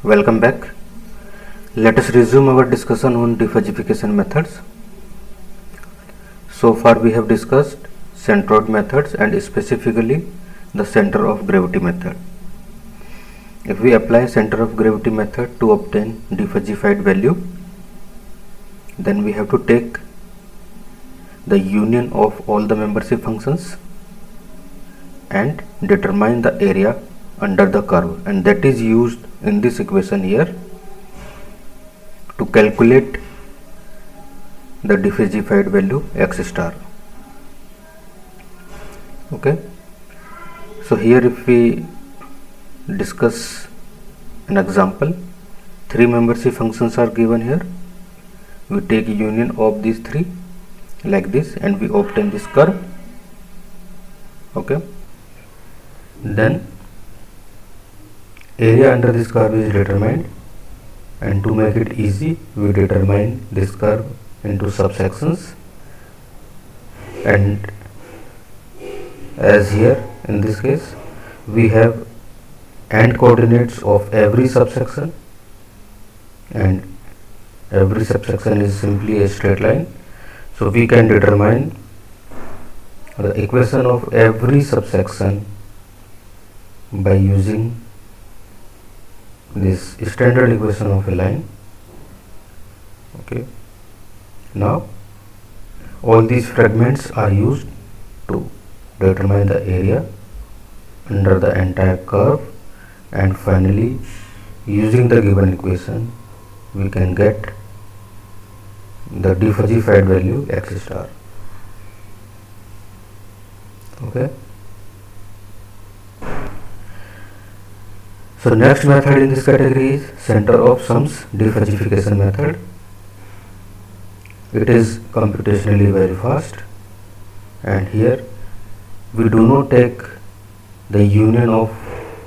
Welcome back. Let us resume our discussion on differentiation methods. So far we have discussed centroid methods and specifically the center of gravity method. If we apply center of gravity method to obtain differentified value, then we have to take the union of all the membership functions and determine the area under the curve, and that is used in this equation here to calculate the differentified value x star. Okay, so here if we discuss an example, three membership functions are given here. We take union of these three like this and we obtain this curve. Okay, then area under this curve is determined, and to make it easy we determine this curve into subsections, and as here in this case we have end coordinates of every subsection, and every subsection is simply a straight line, so we can determine the equation of every subsection by using this standard equation of a line. Okay, now all these fragments are used to determine the area under the entire curve, and finally using the given equation we can get the differentified value x star. Okay, so next method in this category is center of sums differentiation method. It is computationally very fast, and here we do not take the union of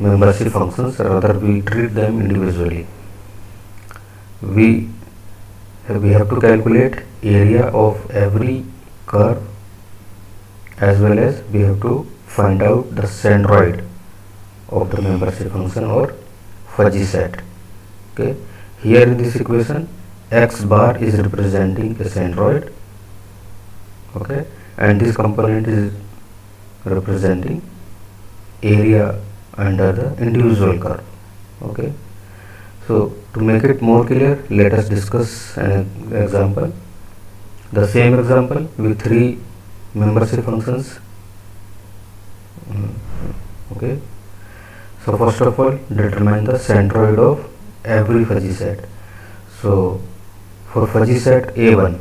membership functions, rather we treat them individually. We have to calculate area of every curve, as well as we have to find out the centroid of the membership function or fuzzy set. Okay, here in this equation x bar is representing a centroid. Okay, and this component is representing area under the individual curve. Okay, so to make it more clear, let us discuss an example, the same example with three membership functions. Okay, so first of all determine the centroid of every fuzzy set. So for fuzzy set A1,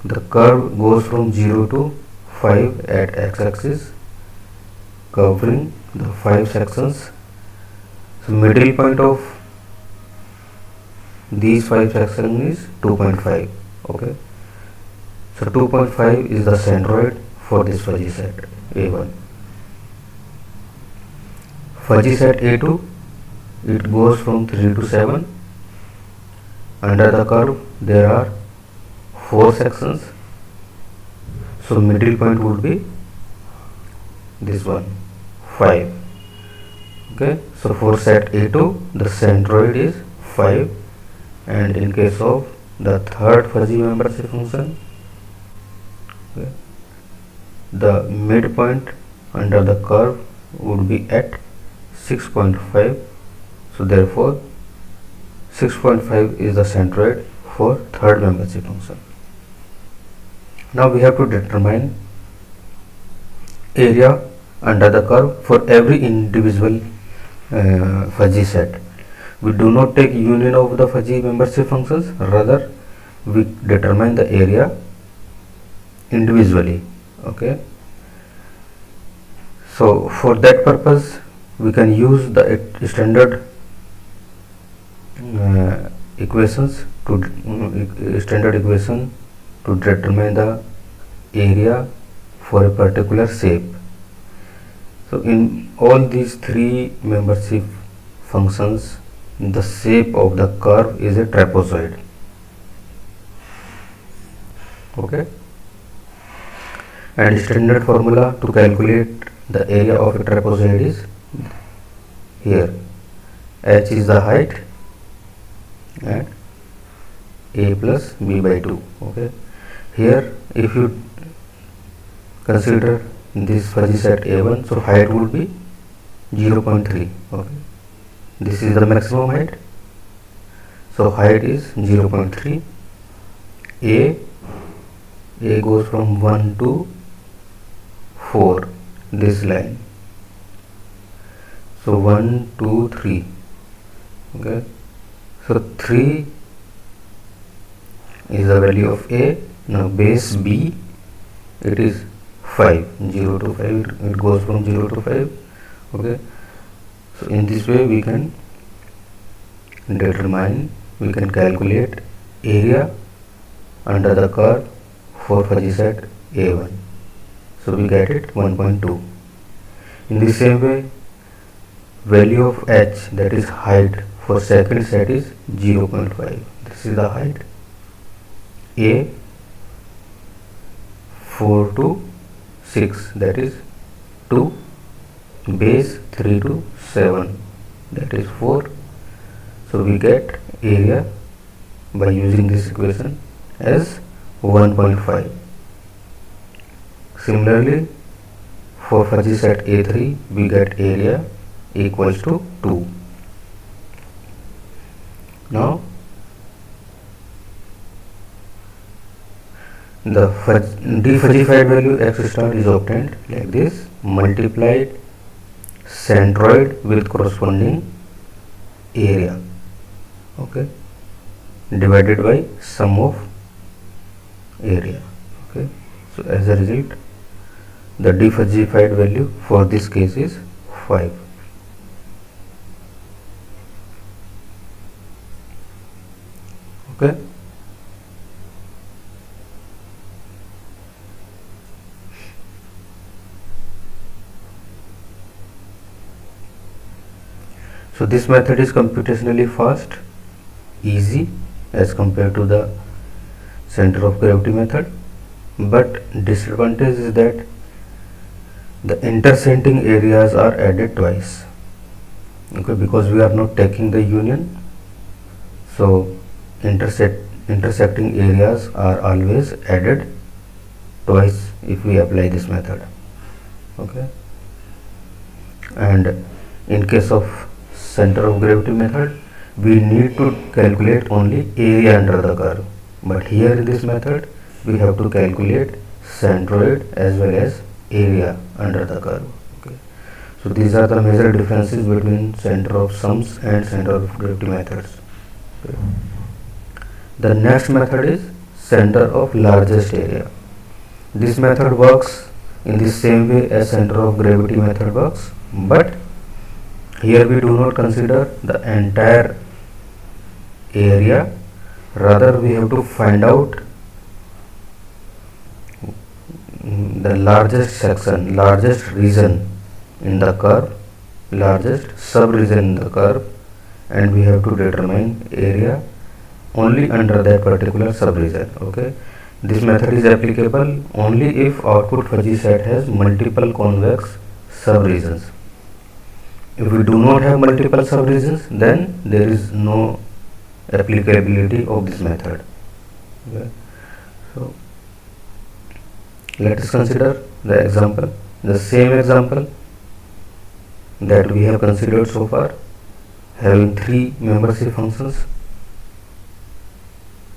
the curve goes from 0 to 5 at x-axis, covering the 5 sections. So middle point of these 5 sections is 2.5. Okay, so 2.5 is the centroid for this fuzzy set A1. Fuzzy set A2, it goes from 3 to 7. Under the curve there are 4 sections, so middle point would be this one, 5. Okay, so for set A2 the centroid is 5, and in case of the third fuzzy membership function, okay, the midpoint under the curve would be at 6.5, so therefore 6.5 is the centroid for third membership function. Now we have to determine area under the curve for every individual fuzzy set. We do not take union of the fuzzy membership functions, rather we determine the area individually. Okay, so for that purpose we can use the standard equations to standard equation to determine the area for a particular shape. So in all these three membership functions, the shape of the curve is a trapezoid. Okay, and standard formula to calculate the area of a trapezoid is here. h is the height and a plus b by 2. Okay, here if you consider this fuzzy set a1, so height would be 0.3. okay, this is the maximum height, so height is 0.3. a goes from 1 to 4, this line, so 1 2 3. okay, so 3 is the value of a. Now base b, it is 5, 0 to 5, it goes from 0 to 5. okay, so in this way we can calculate area under the curve for fuzzy set a1, so we get it 1.2. in the same way, value of h, that is height, for second set is 0.5. this is the height. a 4 to 6, that is 2. base 3 to 7, that is 4. so we get area by using this equation as 1.5. similarly, for fuzzy set a3 we get area equals to 2. now the defuzzified value x star is obtained like this: multiplied centroid with corresponding area, okay, divided by sum of area. okay, so as a result, the defuzzified value for this case is 5. okay, so this method is computationally fast, easy as compared to the center of gravity method, but disadvantage is that the intercenting areas are added twice. okay, because we are not taking the union, so intersecting areas are always added twice if we apply this method. okay, and in case of center of gravity method, we need to calculate only area under the curve, but here in this method we have to calculate centroid as well as area under the curve. okay, so these are the major differences between center of sums and center of gravity methods. okay. The next method is center of largest area. This method works in the same way as center of gravity method works, but here we do not consider the entire area, rather we have to find out the largest section, largest region in the curve, largest sub-region in the curve, and we have to determine area only under that particular sub-region. okay, this method is applicable only if output fuzzy set has multiple convex sub-regions. If we do not have multiple sub-regions, then there is no applicability of this method. okay. So let us consider the example, the same example that we have considered so far, having three membership functions.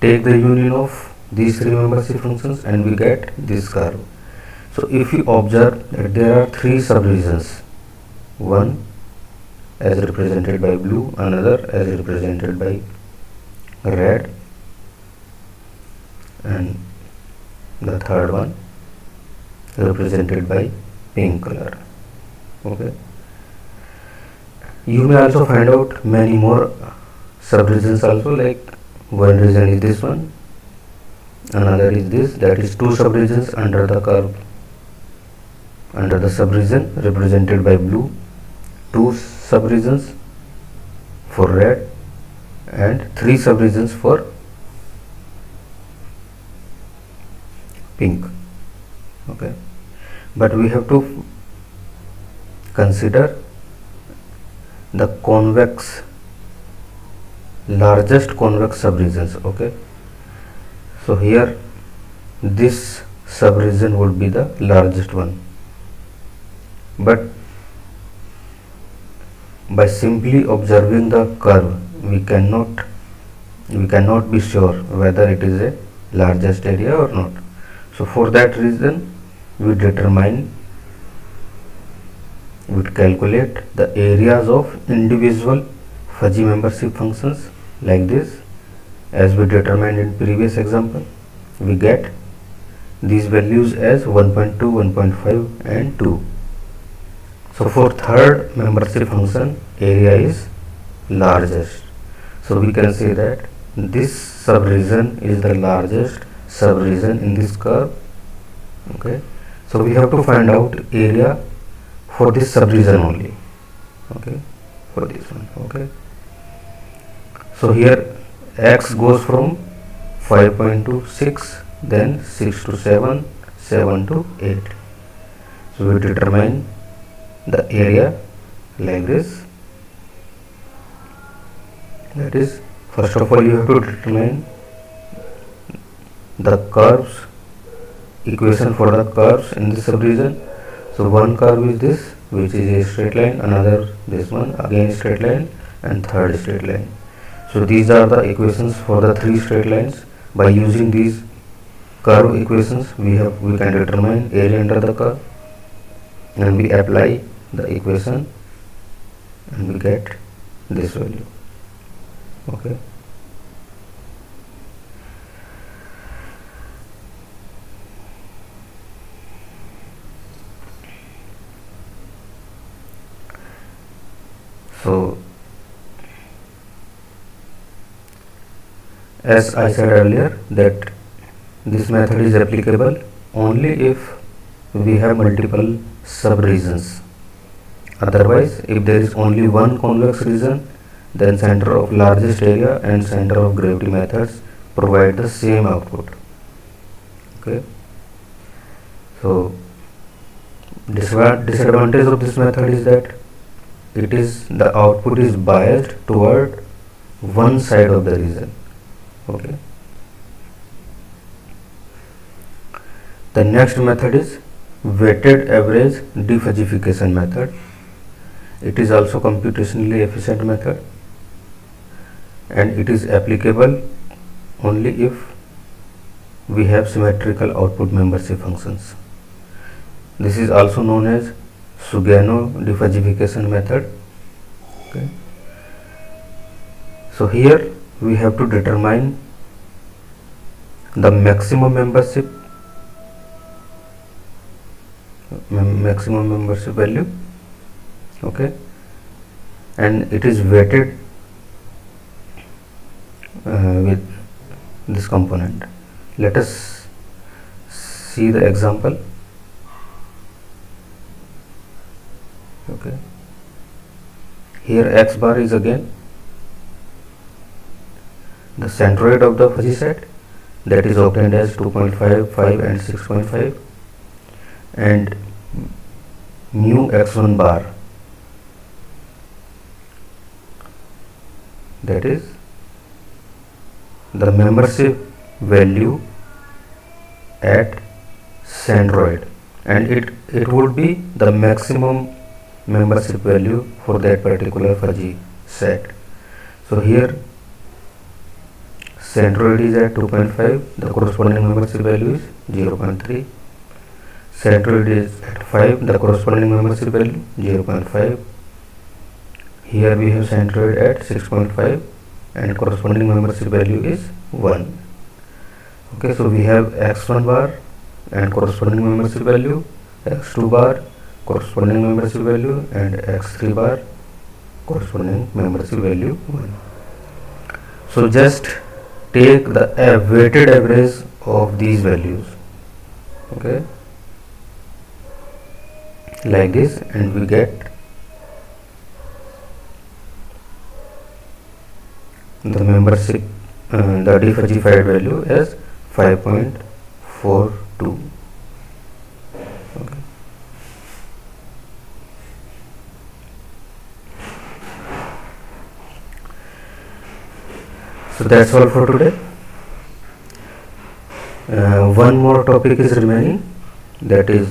Take the union of these three membership functions and we get this curve. So if you observe that there are three subregions, one as represented by blue, another as represented by red, and the third one represented by pink color. okay, you may also find out many more subregions also, like one region is this one, another is this, that is two subregions under the curve, under the subregion represented by blue, two subregions for red, and three subregions for pink. okay, but we have to consider the convex largest convex subregions. Okay, so here this subregion would be the largest one, but by simply observing the curve we cannot be sure whether it is a largest area or not. So for that reason we calculate the areas of individual fuzzy membership functions like this. As we determined in previous example, we get these values as 1.2, 1.5 and 2. So for third membership function, area is largest. So we can say that this subregion is the largest subregion in this curve. Okay, so we have to find out area for this subregion only. Okay, for this one. Okay, so here x goes from 5 to 6, then 6 to 7, 7 to 8. So we determine the area like this. That is, first of all you have to determine the curves, equation for the curves in this subregion. So one curve is this, which is a straight line, another this one again straight line, and third straight line. So these are the equations for the three straight lines. By using these curve equations we can determine area under the curve, and we apply the equation and we get this value. Okay, so as I said earlier that this method is applicable only if we have multiple subregions. Otherwise, if there is only one convex region, then center of largest area and center of gravity methods provide the same output. Okay, so disadvantage of this method is that the output is biased toward one side of the region. Okay, the next method is weighted average defuzzification method. It is also computationally efficient method, and it is applicable only if we have symmetrical output membership functions. This is also known as Sugano defuzzification method. Okay, so here we have to determine the maximum membership value. Okay, and it is weighted with this component. Let us see the example. Okay, here x bar is again the centroid of the fuzzy set, that is obtained as 2.5, 5 and 6.5, and mu x1 bar, that is the membership value at centroid, and it would be the maximum membership value for that particular fuzzy set. So here centroid is at 2.5, the corresponding membership value is 0.3. Centroid is at 5, the corresponding membership value 0.5. Here we have centroid at 6.5 and corresponding membership value is 1. Okay, so we have x1 bar and corresponding membership value, x2 bar corresponding membership value, and x3 bar corresponding membership value 1. So just take the weighted average of these values. Okay, like this, and we get the membership, the defuzzified value as 5.42. Okay. So that's all for today. One more topic is remaining, that is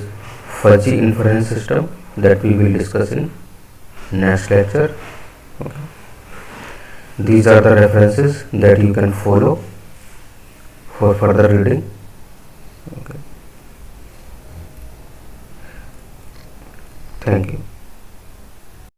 fuzzy inference system, that we will discuss in next lecture. Okay. These are the references that you can follow for further reading. Okay. Thank you.